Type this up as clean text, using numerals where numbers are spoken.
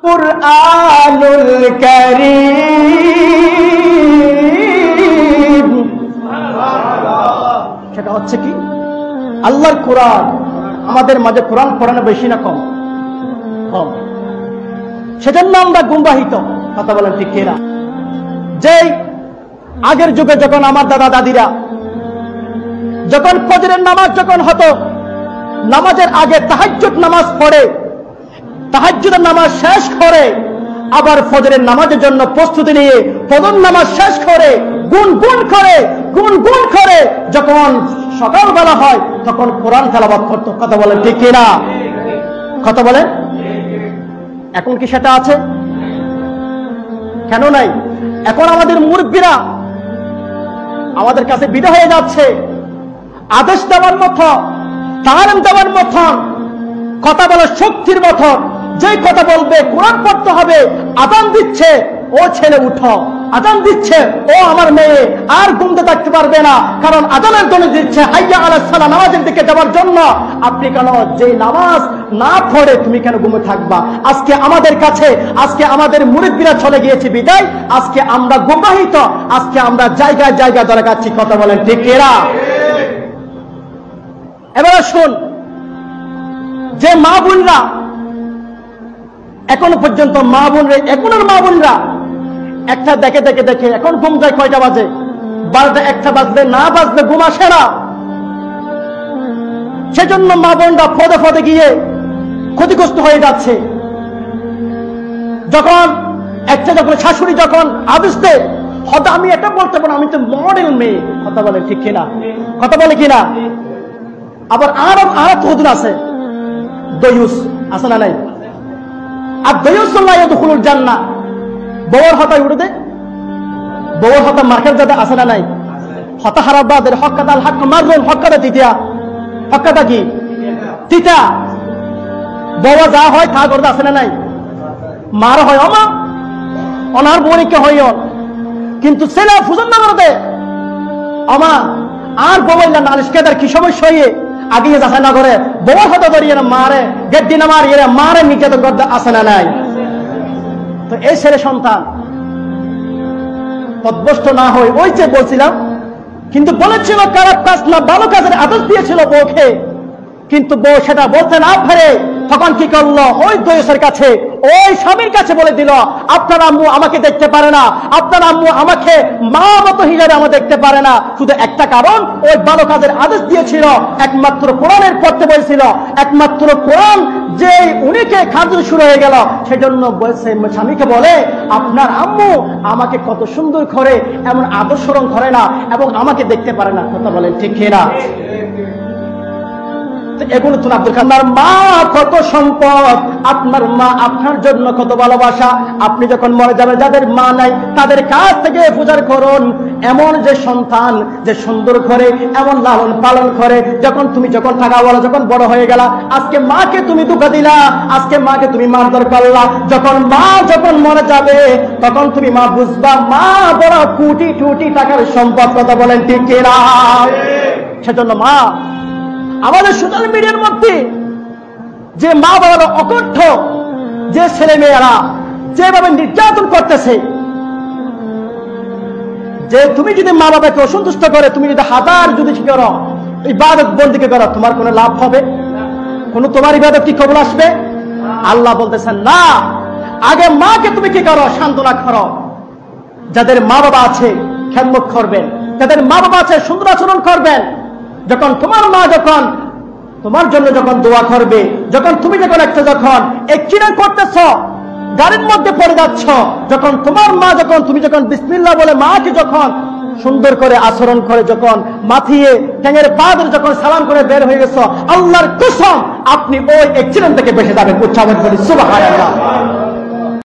কুরআনুল কারীম, সেটা হচ্ছে কি আল্লাহর কোরআন। আমাদের মাঝে কোরআন পড়ানো বেশি না কম? কম। সেজন্য আমরা গুমরাহিত। কথা বলেন ঠিক কিনা? যে আগের যুগে যখন আমার দাদা দাদিরা যখন ফজরের নামাজ যখন হতো, নামাজের আগে তাহাজ্জুদ নামাজ পড়ে, তাহাজ্জুদের নামাজ শেষ করে আবার ফজরের নামাজের জন্য প্রস্তুতি নিয়ে ফজর নামাজ শেষ করে গুনগুন করে যখন সকালবেলা হয় তখন কোরআন তেলাওয়াত করত। কথা বলেন ঠিক কিনা? কথা বলেন। এখন কি সেটা আছে? কেন নাই? এখন আমাদের মুরব্বীরা আমাদের কাছে বিদা হয়ে যাচ্ছে। আদেশ দেওয়ার মতো, তালিম দেওয়ার মতো, কথা বলার শক্তির মতো, যে কথা বলবে কোরআন পড়তে হবে। আযান দিচ্ছে, ও ছেলে উঠো, আযান দিচ্ছে, ও আমার মেয়ে আর ঘুমতে থাকতে পারবে না, কারণ আযানের ধ্বনি দিচ্ছে হাইয়া আলাস সালাহ, নামাজের দিকে যাওয়ার জন্য। আপনি কেন যে নামাজ না পড়ে তুমি কেন ঘুমে থাকবা? আজকে আমাদের কাছে, আজকে আমাদের মুরিদরা চলে গিয়েছে বিদায়, আজকে আমরা গুমরাহিত, আজকে আমরা জায়গায় জায়গায় ধরে যাচ্ছি। কথা বলেন ঠিক কিনা? এবার শুন, যে মা বোনরা এখনো পর্যন্ত এখনের মা বোনরা একটা দেখে এখন ঘুম যায় কয়টা বাজে? 12টা 1টা বাজবে, না বাজবে ঘুম আসে না। সেজন্য মা বোনরা পদে গিয়ে ক্ষতিগ্রস্ত হয়ে যাচ্ছে। যখন শাশুড়ি যখন আদেশ দেয়, হয়তো আমি এটা বলতে পারবো, আমি তো মডেল মেয়ে। কথা বলে ঠিক কিনা? কথা বলে কিনা? আবার আর হুজুর আছে, দয়ুস আছে না নাই? আর দয়ুস লা ইয়াদখুলুল জান্নাহ, বউর হতায় উঠে দে, বউর হতা মার্কেট যাতে আছে না নাই? হতা হারাবাদের হক্কাদাল হক মাররুল হক্কাদা তিতিয়া, হক্কাদা কি তিতা, বউ যা হয় তা করতে আছে না নাই? মার হয় অমা, অনার বোনকে হয়, কিন্তু ছেলে ফুজন না করতে আমা আর বউলা নালিশকেদার কি সমস্যা হয়ে আগে যাচাই না করে বউর হতা ধরিয়ে না মারে, গেদ্দি না মারিয়ে মারে নির্যাতন করতে আছে না নাই? তো এই ছেলে সন্তান পদভ্রষ্ট না হয়, ওই যে বলছিলাম, কিন্তু বলেছিল খারাপ কাজ না ভালো কাজের আদেশ দিয়েছিল বউকে, কিন্তু বউ সেটা বলতে না পারে, তখন কি করলো? ওই দয়ুসের কাছে, ওই স্বামীর কাছে বলে দিল, আপনার আম্মু আমাকে দেখতে পারে না, আপনার আম্মু আমাকে মা মতো হিসাবে আমাকে দেখতে পারে না, শুধু একটা কারণ, ওই ভালো কাজের আদেশ দিয়েছিল, একমাত্র কোরআনের পড়তে বলেছিল, একমাত্র কোরআন যে উনিকে খাদ্য শুরু হয়ে গেল। সেজন্য বলছে, স্বামীকে বলে, আপনার আম্মু আমাকে কত সুন্দর করে এমন আদর্শরণ করে না এবং আমাকে দেখতে পারে না। কথা বলেন ঠিক কিনা? এগুলো তো আপনার মা কত সম্পদ, আপনার মা আপনার জন্য কত ভালোবাসা। আপনি যখন মরে যাবেন, যাদের মা নাই তাদের কাছ থেকে পূজার করুন। এমন যে সন্তান যে সুন্দর করে এমন লালন পালন করে, যখন টাকা বলা, যখন বড় হয়ে গেল, আজকে মাকে তুমি ধোঁকা দিলা, আজকে মাকে তুমি মারধর করলা। যখন মরে যাবে তখন তুমি মা বুঝবা, মা বড় কোটি টাকার সম্পদ। কথা বলেন ঠিক কিনা? সেজন্য মা, আমাদের সোশ্যাল মিডিয়ার মধ্যে যে মা বাবারা অকথ্য, যে ছেলে মেয়েরা যেভাবে নির্যাতন করতেছে, যে তুমি যদি মা বাবাকে অসন্তুষ্ট করে, তুমি যদি হাজার যদি করো, ইবাদত বন্দেগি করো, তোমার কোনো লাভ হবে? তোমার ইবাদত কি কবুল আসবে? আল্লাহ বলতেছেন না, আগে মাকে তুমি কি করো? সান্ত্বনা করো। যাদের মা বাবা আছে খেদমত করবেন, যাদের মা বাবা আছে সুন্দর আচরণ করবেন। যখন তোমার মা যখন তোমার জন্য যখন দোয়া করবে, যখন তুমি যখন অ্যাক্সিডেন্ট করতেছ, গাড়ির মধ্যে পড়ে যাচ্ছ, যখন তোমার মা তুমি যখন বিসমিল্লাহ বলে মাকে যখন সুন্দর করে আচরণ করে, যখন মাথিয়ে ঠ্যাঙের পা ধরে যখন সালাম করে বের হয়ে গেছো, আল্লাহর কসম আপনি ওই অ্যাক্সিডেন্ট থেকে বেঁচে যাবেন। উচ্চারণ করি সুবহানাল্লাহ।